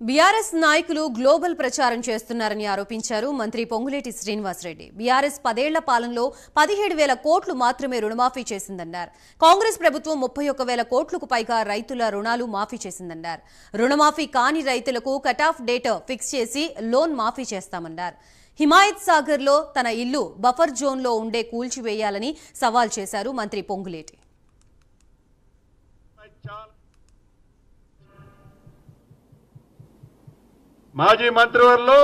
BRS నాయకులు global ప్రచారం చేస్తున్నారని ఆరోపించారు మంత్రి పొంగులేటి శ్రీనివాసరెడ్డి. బీఆర్ఎస్ 10 ఏళ్ల పాలనలో 17,000 కోట్లు మాత్రమే రుణమాఫీ చేసిందన్నారు. కాంగ్రెస్ ప్రభుత్వం 31,000 కోట్లకు పైగా రైతుల రుణాలు మాఫీ చేసిందన్నారు. రుణమాఫీ కాని రైతులకు కట్ ఆఫ్ డేట్ ఫిక్స్ చేసి లోన్ మాఫీ చేస్తామన్నారు. హిమాయత్ సాగర్ లో తన ఇల్లు బఫర్ జోన్ లో ఉండే కూల్చివేయాలని సవాల్ చేశారు మంత్రి పొంగులేటి. మాజీ మంత్రివర్లు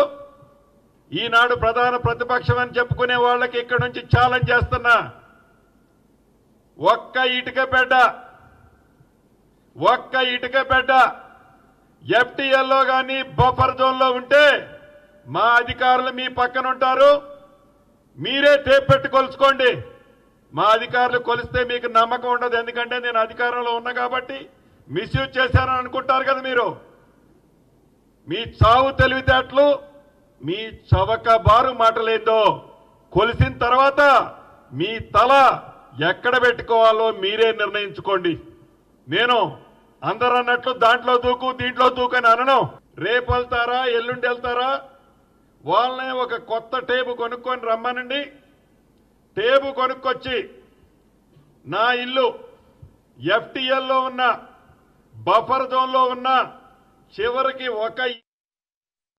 ఈనాడు ప్రధాన ప్రతిపక్షం అని చెప్పుకునే వాళ్ళకి ఇక్కడి నుంచి ఛాలెంజ్ చేస్తున్నా. ఒక్క ఇటుక బెడ్డ ఎఫ్టీఎల్లో కానీ బఫర్ జోన్లో ఉంటే మా అధికారులు మీ పక్కన ఉంటారు. మీరే టేప్ పెట్టి కొలుసుకోండి. మా అధికారులు కొలిస్తే మీకు నమ్మకం ఉండదు. ఎందుకంటే నేను అధికారంలో ఉన్నా కాబట్టి మిస్యూజ్ చేశారని అనుకుంటారు కదా మీరు. మీ చావు తెలివితేటలు, మీ చవక బారు మాటలేందో కొలిసిన తర్వాత మీ తల ఎక్కడ పెట్టుకోవాలో మీరే నిర్ణయించుకోండి. నేను అందరూ అన్నట్లు దాంట్లో దూకు దీంట్లో దూకు అని అనను. రేపు వెళ్తారా ఎల్లుండి వెళ్తారా వాళ్ళనే ఒక కొత్త టేబు కొనుక్కొని రమ్మనండి. టేబు కొనుక్కొచ్చి నా ఇల్లు ఎఫ్టీఎల్లో ఉన్న బఫర్ జోన్లో ఉన్న చివరికి ఒక